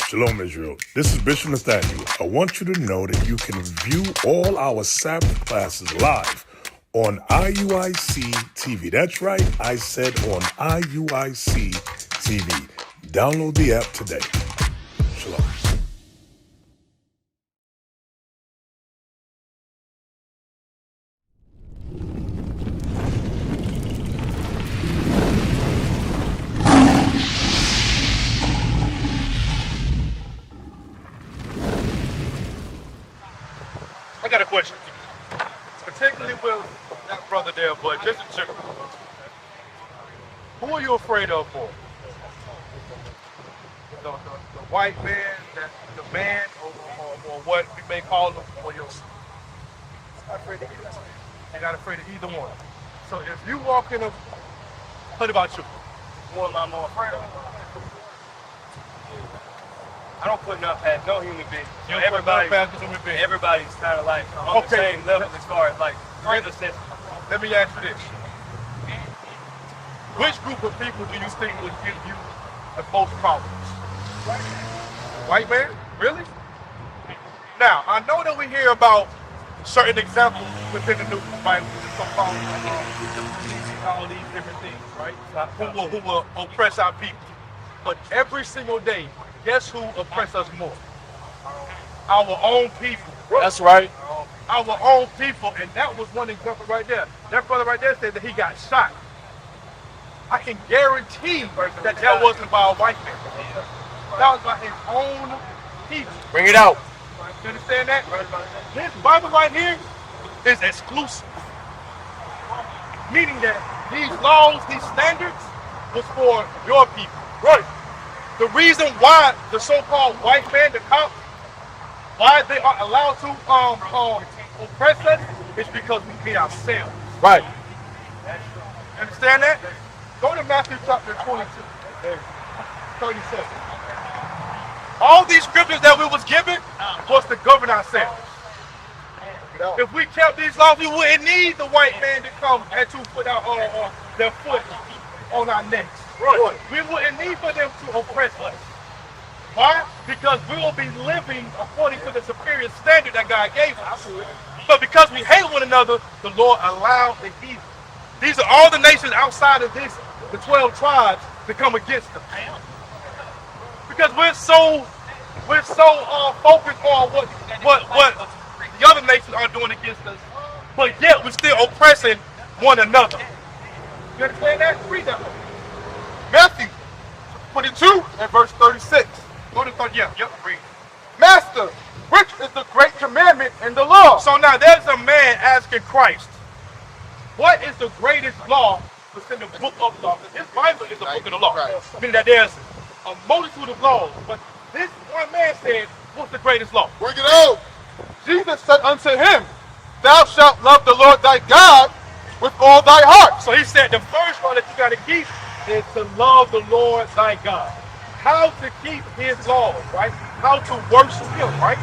Shalom, Israel. This is Bishop Nathaniel. I want you to know that you can view all our Sabbath classes live on IUIC TV. That's right, I said on IUIC TV. Download the app today. Shalom. I got a question, particularly with that brother there, but just in general. Who are you afraid of more? The white man, the man, or what we may call him, or yourself? I'm not afraid of either. You're not afraid of either one. So if you walk in a, what about you? What am I more afraid of? I don't put nothing past no human being. You don't put nothing past no human being. Everybody's kind of like on the same level as far as like represent. Let me ask you this. Which group of people do you think would give you the most problems? White man? Really? Now, I know that we hear about certain examples within the New Bible, so-called all these different things, right? Who will oppress our people. But every single day, guess who oppresses us more? Our own people. That's right. Our own people, and that was one example right there. That brother right there said that he got shot. I can guarantee that wasn't by a white man. That was by his own people. Bring it out. You understand that? This Bible right here is exclusive. Meaning that these laws, these standards, was for your people. Right. The reason why the so-called white man, the cops, why they are allowed to oppress us is because we be ourselves. Right. Understand that? Go to Matthew chapter 22, 37. All these scriptures that we was given was to govern ourselves. If we kept these laws, we wouldn't need the white man to come and to put their foot on our necks. Right. We wouldn't need for them to oppress us. Why? Because we will be living according to the superior standard that God gave us. But because we hate one another, the Lord allowed the heathen. These are all the nations outside of this, the 12 tribes, to come against us. Because we're so focused on what the other nations are doing against us, but yet we're still oppressing one another. You understand that? Read that one. Matthew 22 and verse 36. Go to 30. Yep, read. Master, which is the great commandment in the law? So now there's a man asking Christ, what is the greatest law within the book of law? His Bible is the book of the law. Meaning that there's a multitude of laws. But this one man said, what's the greatest law? Bring it out. Jesus said unto him, thou shalt love the Lord thy God with all thy heart. So he said the first law that you got to keep is to love the Lord thy God. How to keep his laws, right? How to worship him, right?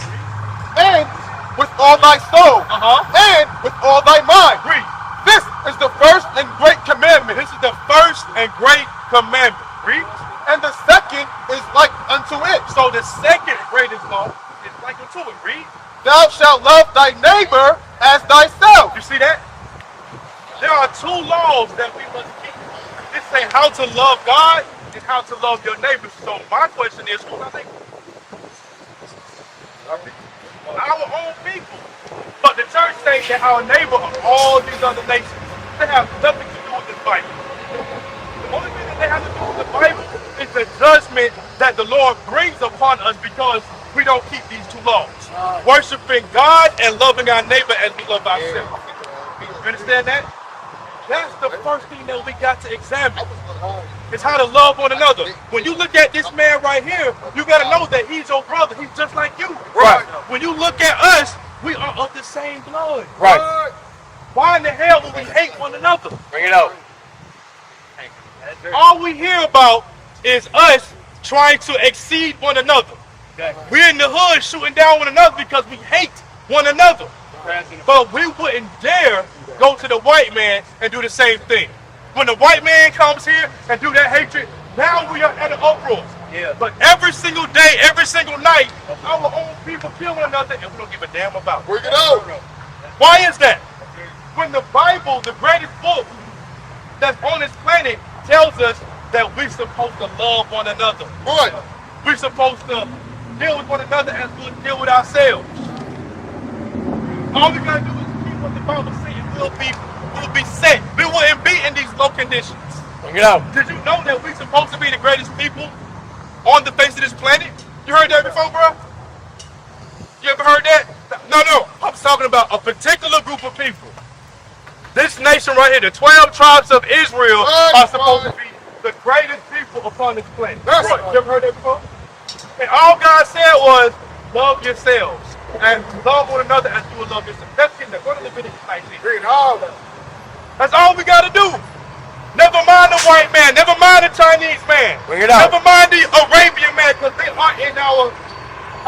And with all thy soul. And with all thy mind. Read. This is the first and great commandment. This is the first and great commandment. Read. And the second is like unto it. So the second greatest law is like unto it. Read. Thou shalt love thy neighbor as thyself. You see that? There are two laws that we must keep. This say how to love God and how to love your neighbor. So my question is, who's our neighbor? Our own people. But the church says that our neighbor are all these other nations. They have nothing to do with this Bible. The only thing that they have to do with the Bible is the judgment that the Lord brings upon us because we don't keep these two laws. Worshiping God and loving our neighbor as we love ourselves. You understand that? That's the first thing that we got to examine. It's how to love one another. When you look at this man right here, you got to know that he's your brother. He's just like you. Right. When you look at us, we are of the same blood. Right. Why in the hell would we hate one another? Bring it out. All we hear about is us trying to exceed one another. We're in the hood shooting down one another because we hate one another. But we wouldn't dare go to the white man and do the same thing. When the white man comes here and do that hatred, now we are at an uproar. Yeah. But every single day, every single night, our own people kill one another and we don't give a damn about it. Bring it out. Why is that? When the Bible, the greatest book that's on this planet, tells us that we're supposed to love one another. Right. We're supposed to deal with one another as we deal with ourselves. All we gotta do is keep what the Bible says and we'll be set. We wouldn't be in these low conditions. Bring it out. Did you know that we're supposed to be the greatest people on the face of this planet? You heard that before, bro? You ever heard that? No. I'm talking about a particular group of people. This nation right here, the 12 tribes of Israel, are supposed to be the greatest people upon this planet. That's right. You ever heard that before? And all God said was, love yourselves and love one another as you would love yourself. That's it. Go to Leviticus 19. Bring it out. That's all we got to do. Never mind the white man. Never mind the Chinese man. Bring it out. Never mind the Arabian man, because they are in our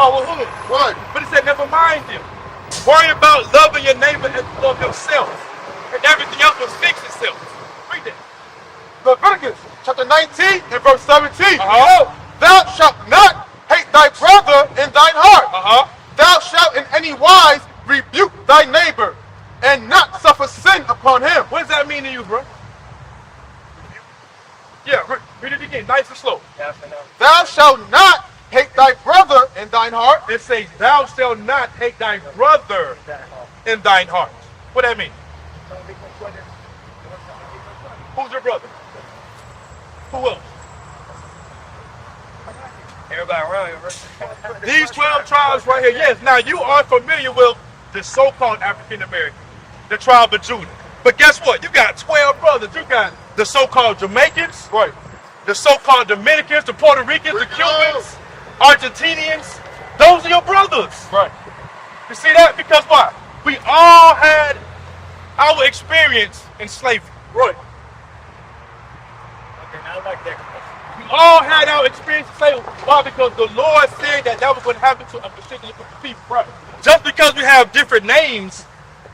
hood. Right. But it said, never mind them. Worry about loving your neighbor as you love yourself. And everything else will fix itself. Read that. Leviticus chapter 19 and verse 17. Thou shalt not hate thy brother in thine heart. Thou shalt in any wise rebuke thy neighbor and not suffer sin upon him. What does that mean to you, bro? Yeah, read it again, nice and slow. Thou shalt not hate thy brother in thine heart. It says, thou shalt not hate thy brother in thine heart. What that mean? Who's your brother? Who else? Everybody around. These 12 tribes right here. Yes, now you are familiar with the so-called African American, the tribe of Judah. But guess what? You got 12 brothers. You got the so-called Jamaicans, Right. the so-called Dominicans, the Puerto Ricans, the Cubans, Argentinians. Those are your brothers. Right. You see that? Because why? We all had our experience in slavery. Right. Okay, I like that. We all had our experience in slavery. Why? Because the Lord said that was going to happen to a particular group of people. Right. Just because we have different names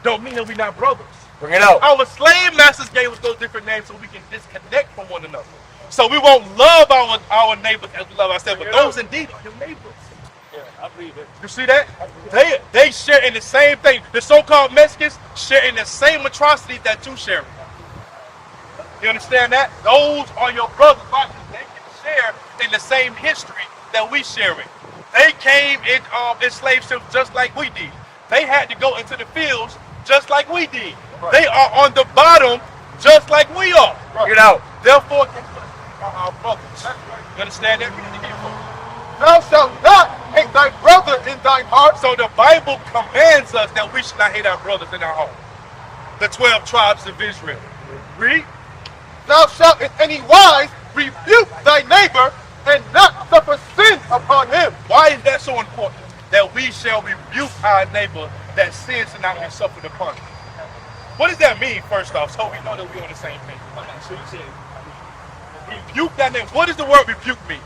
don't mean that we're not brothers. Bring it out. Our slave masters gave us those different names so we can disconnect from one another. So we won't love our neighbors as we love ourselves, but those indeed are your neighbors. Yeah, I believe it. You see that? They share in the same thing. The so-called Mexicans share in the same atrocities that you share. You understand that? Those are your brothers. They can share in the same history that we share in. They came in slave ships just like we did. They had to go into the fields just like we did. Right. They are on the bottom just like we are. Right. Get out. Therefore, they are our brothers. You understand that? Thou shalt not hate thy brother in thine heart. So the Bible commands us that we should not hate our brothers in our heart. The 12 tribes of Israel. Read. Thou shalt in any wise rebuke thy neighbor and not suffer sin upon him. Why is that so important? That we shall rebuke our neighbor, that sin shall not be suffered upon him. What does that mean, first off, so we know that we're on the same page? So you said, rebuke that neighbor. What does the word rebuke mean?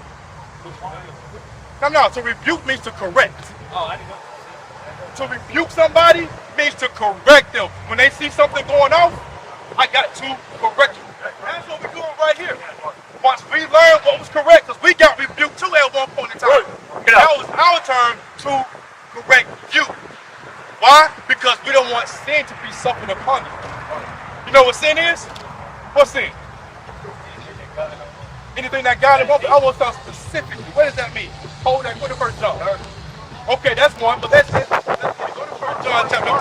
No, to rebuke means to correct. Oh, I didn't know. To rebuke somebody means to correct them. When they see something going on, I got to correct you. That's what we're doing right here. Once we learned what was correct, because we got rebuked too at one point in time. That was our turn to correct you. Why? Because we don't want sin to be suffered upon you. You know what sin is? What's sin? Anything that God involved. I want to start specifically. What does that mean? Hold that. Go to 1 John. Okay, that's one, but let's go to 1 John chapter 3.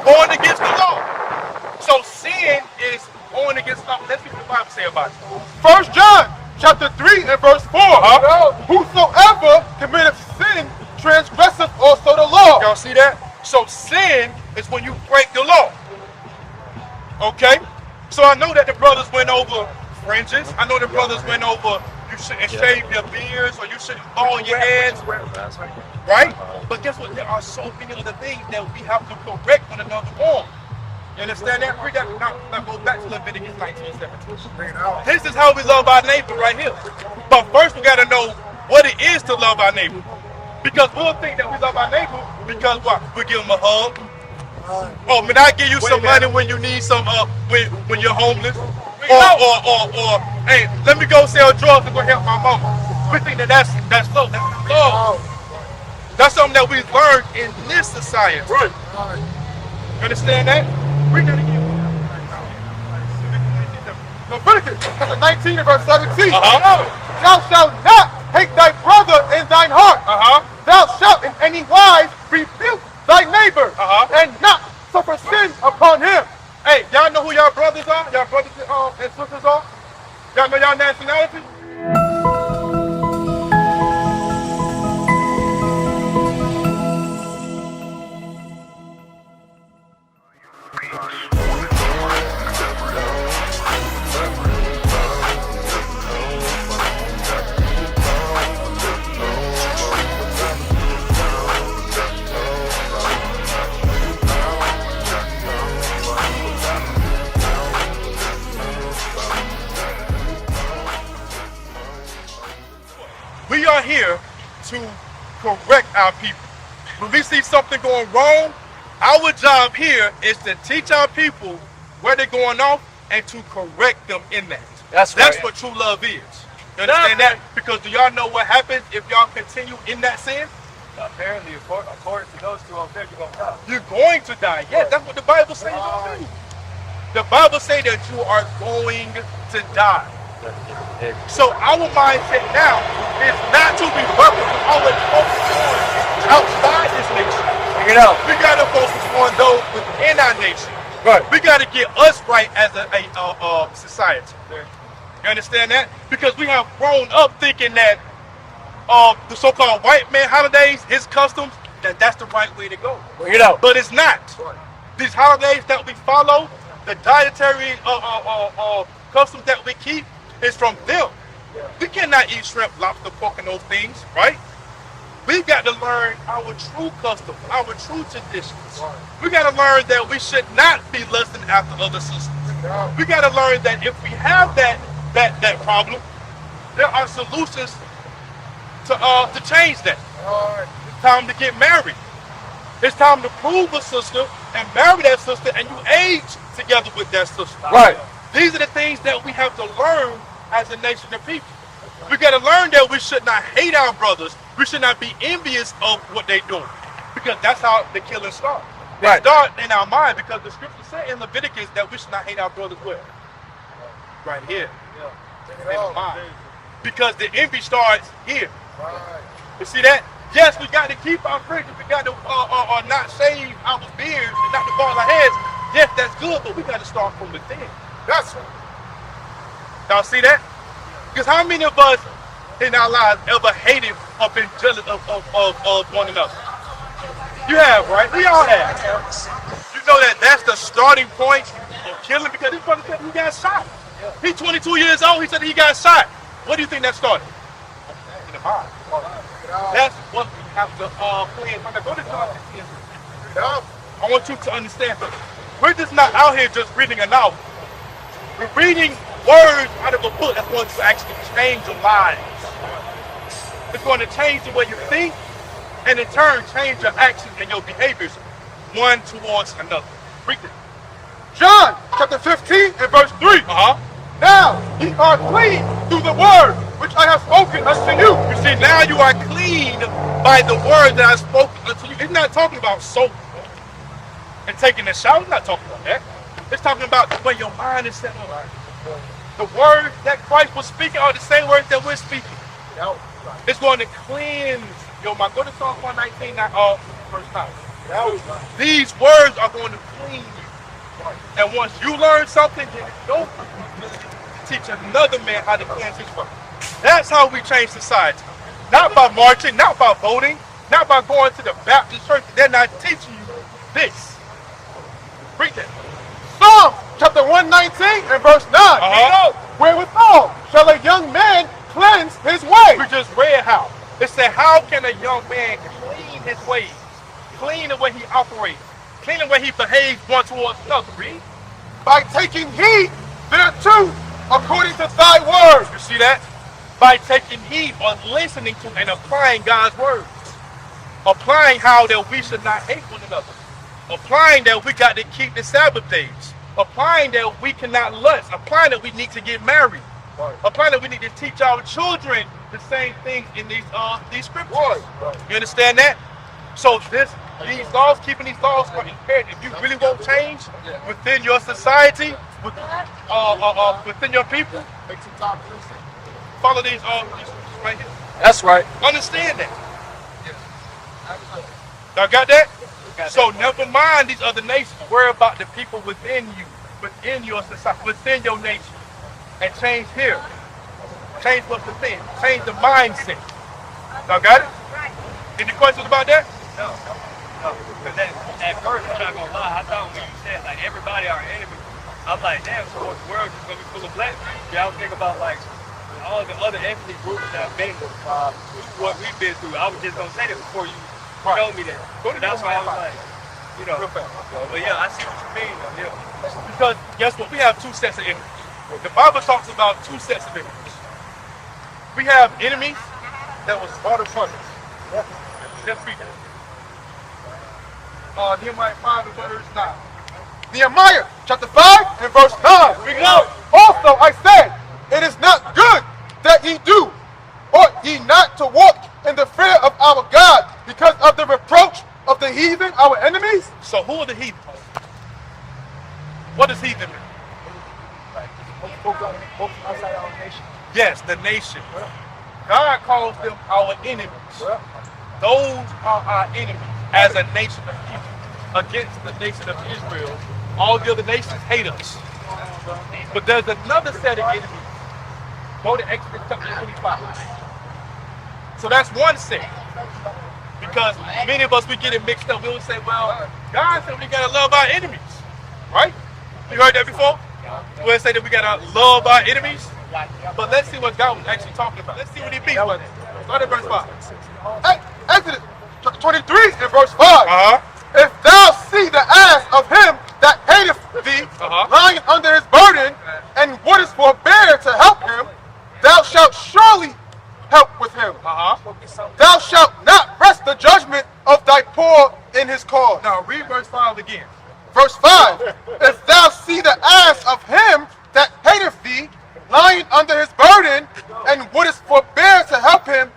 Going against the law. So sin is going against the law. Let's see what the Bible say about it. 1 John chapter 3 and verse 4. Whosoever committeth sin transgresseth also the law. Y'all see that? So sin is when you break the law. Okay? So I know that the brothers went over fringes. I know the brothers went over you shouldn't shave your beards or you shouldn't bald your heads. Right? But guess what? There are so many other things that we have to correct one another on. You understand that? Read that. Now go back to Leviticus 19:17. This is how we love our neighbor right here. But first we got to know what it is to love our neighbor. Because we'll think that we love our neighbor because what? We give them a hug. Oh, man, I give you some money when you need some when you're homeless. Or hey, let me go sell drugs and go help my mama. We think that's low. That's low. That's something that we learned in this society. Right. You understand that? We gotta get Leviticus chapter 19 and verse 17. Thou shalt not hate thy brother in thine heart. Thou shalt in any wise rebuke thy neighbor and not suffer sin upon him. Hey, y'all know who y'all brothers are? Y'all brothers and sisters are? Y'all know y'all nationality? We are here to correct our people. When we see something going wrong, our job here is to teach our people where they're going off and to correct them in that. That's what true love is. You understand that? Because do y'all know what happens if y'all continue in that sin? Apparently, according to those two over there, you're going to die. You're going to die. Yes, that's what the Bible says you're going to do. The Bible says that you are going to die. So our mindset now is not to be working always focused on outside this nation. We got to focus on those within our nation. Right. We got to get us right as a society. You understand that? Because we have grown up thinking that the so-called white man holidays, his customs, that's the right way to go. But it's not. These holidays that we follow, the dietary customs that we keep, is from them. We cannot eat shrimp, lobster, pork, and those things, right? We've got to learn our true customs, our true traditions. We got to learn that we should not be lusting after other sisters. We got to learn that if we have that problem, there are solutions to change that. It's time to get married. It's time to prove a sister and marry that sister, and you age together with that sister. Right. These are the things that we have to learn as a nation of people. We got to learn that we should not hate our brothers. We should not be envious of what they're doing, because that's how the killing starts. It starts in our mind, because the scripture said in Leviticus that we should not hate our brothers where? Right here. In the mind. Because the envy starts here. You see that? Yes, we got to keep our friendship. We got to not shave our beards and not to bald our heads. Yes, that's good, but we got to start from within. That's right. Y'all see that? Because how many of us in our lives ever hated or been jealous of one another? You have, right? We all have. You know that that's the starting point of killing, because this brother said he got shot. He's 22 years old. He said he got shot. What do you think that started? In the mind. That's what we have to plan. Go to John 16. I want you to understand that we're just not out here just reading a novel. We're reading words out of a book that's going to actually change your lives. It's going to change the way you think, and in turn change your actions and your behaviors one towards another. Read it. John chapter 15 and verse 3. Now ye are clean through the word which I have spoken unto you. You see, now you are clean by the word that I spoke unto you. It's not talking about soap and taking a shower. It's not talking about that. It's talking about the way your mind is set on. The words that Christ was speaking are the same words that we're speaking. It's going to cleanse your mind. Go to Psalm 119, verse 9. These words are going to clean you. And once you learn something, then go teach another man how to cleanse his mind. That's how we change society. Not by marching, not by voting, not by going to the Baptist church. They're not teaching you this. Read that. Psalm chapter 119 and verse 9. Wherewithal shall a young man cleanse his way? We just read how. It said, how can a young man clean his ways? Clean the way he operates. Clean the way he behaves one towards another. Read. By taking heed thereto according to thy word. You see that? By taking heed or listening to and applying God's words. Applying how that we should not hate one another. Applying that we got to keep the Sabbath days. applying that we cannot lust, applying that we need to get married, applying that we need to teach our children the same things in these scriptures. You understand that? So these laws, keeping these laws are imperative. If you really want change within your society, within your people, follow these right here. That's right. Understand that. Y'all got that? So never mind these other nations. Worry about the people within you, within your society, within your nation, and change here. Change what's within. Change the mindset. Y'all got it? Any questions about that? No. Because at first, I'm not gonna lie, I thought when you said like everybody our enemy, I'm like, damn, so the world is gonna be full of black people. Yeah, I was thinking about like all the other ethnic groups that have been through what we've been through. I was just gonna say that before you told me that. So that's why I was like, you know. But yeah, I see what you mean. Yeah. Because guess what? We have two sets of enemies. The Bible talks about two sets of enemies. We have enemies that was fought upon us. Let's read that. Nehemiah 5 and verse 9. Nehemiah chapter 5 and verse 9. Bring it out. Also I said, it is not good that ye do, ought ye not to walk in the fear of our God, because of the reproach of the heathen, our enemies. So who are the heathen? What does heathen mean? Yes, the nation. God calls them our enemies. Those are our enemies as a nation of people against the nation of Israel. All the other nations hate us. But there's another set of enemies. Go to Exodus chapter 25. So that's one set. Because many of us, we get it mixed up. We will say, well, God said we got to love our enemies. Right? You heard that before? We'll say that we got to love our enemies. But let's see what God was actually talking about. Let's see what he means by that. Start at verse 5. Exodus 23 and verse 5. If thou see the ass of him that hateth thee lying under his burden, and wouldest forbear to help him, thou shalt surely help with him. Thou shalt not rest the judgment of thy poor in his cause. Now read verse 5 again. Verse 5. If thou see the ass of him that hateth thee lying under his burden, and wouldest forbear to help him,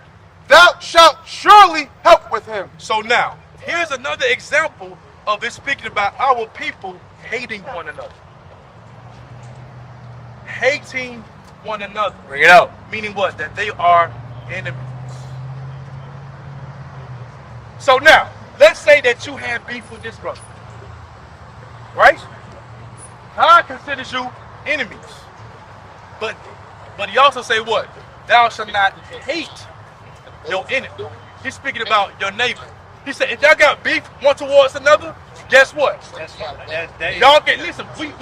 thou shalt surely help with him. So now, here's another example of this speaking about our people hating one another. Hating one another. Bring it out. Meaning what? That they are enemies. So now, let's say that you have beef with this brother. Right? God considers you enemies. But he also say what? Thou shalt not hate your enemy. He's speaking about your neighbor. He said, if y'all got beef one towards another, guess what? Y'all can listen. We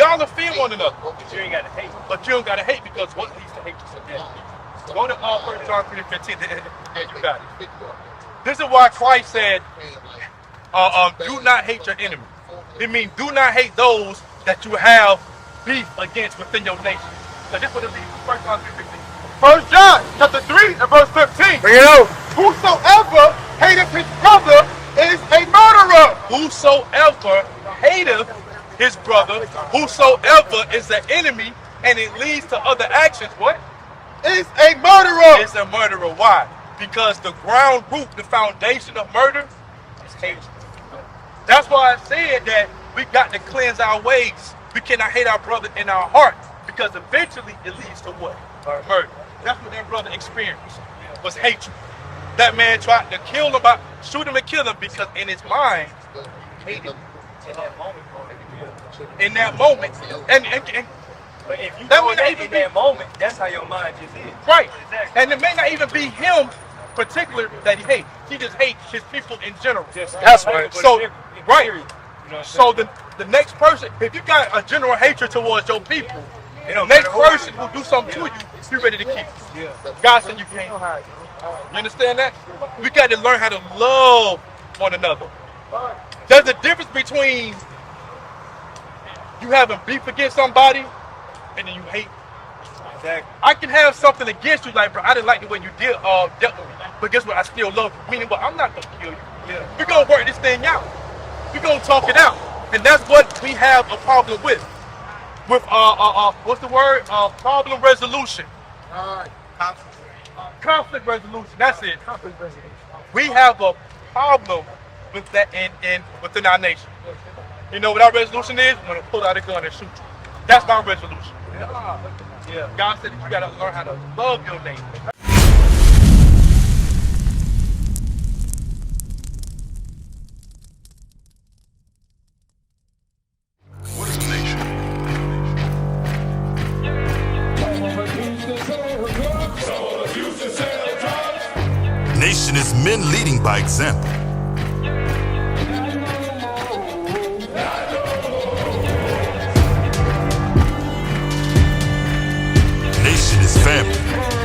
all offend one another. But you ain't got to hate. But you don't got to hate, because what leads to hate is go to 1 John 3:15. You got it. This is why Christ said, do not hate your enemy. It means do not hate those that you have beef against within your nation. So this is what it means. 1 John 3:15. 1 John chapter 3 and verse 15. Bring it out. Whosoever hateth his brother is a murderer. Whosoever hateth his brother, whosoever is an enemy, and it leads to other actions, what? Is a murderer. Is a murderer. Why? Because the ground root, the foundation of murder is hatred. That's why I said that we got to cleanse our ways. We cannot hate our brother in our heart, because eventually it leads to what? Murder. That's what that brother experienced, was hatred. That man tried to kill him, shoot him and kill him, because in his mind, he hated him. In that moment. And but if you know that in that moment, that's how your mind just is. Right. Exactly. And it may not even be him particular that he hates. He just hates his people in general. That's right. So, right. You know, so the next person, if you got a general hatred towards your people, the next person who do something to you, you ready to kill. Yeah. God said you can't. You understand that? We got to learn how to love one another. There's a difference between you having beef against somebody and then you hate. Exactly. I can have something against you, like, bro, I didn't like the way you dealt with me. But guess what? I still love you. Meaning, well, I'm not going to kill you. Yeah. We're going to work this thing out. We're going to talk it out. And that's what we have a problem with. With what's the word? Problem resolution. Conflict resolution. That's it. Conflict resolution. We have a problem with that within our nation. You know what our resolution is? We're gonna pull out a gun and shoot you. That's my resolution. Yeah. God said that you gotta learn how to love your neighbor. What is a nation? Nation is men leading by example. Nation is family.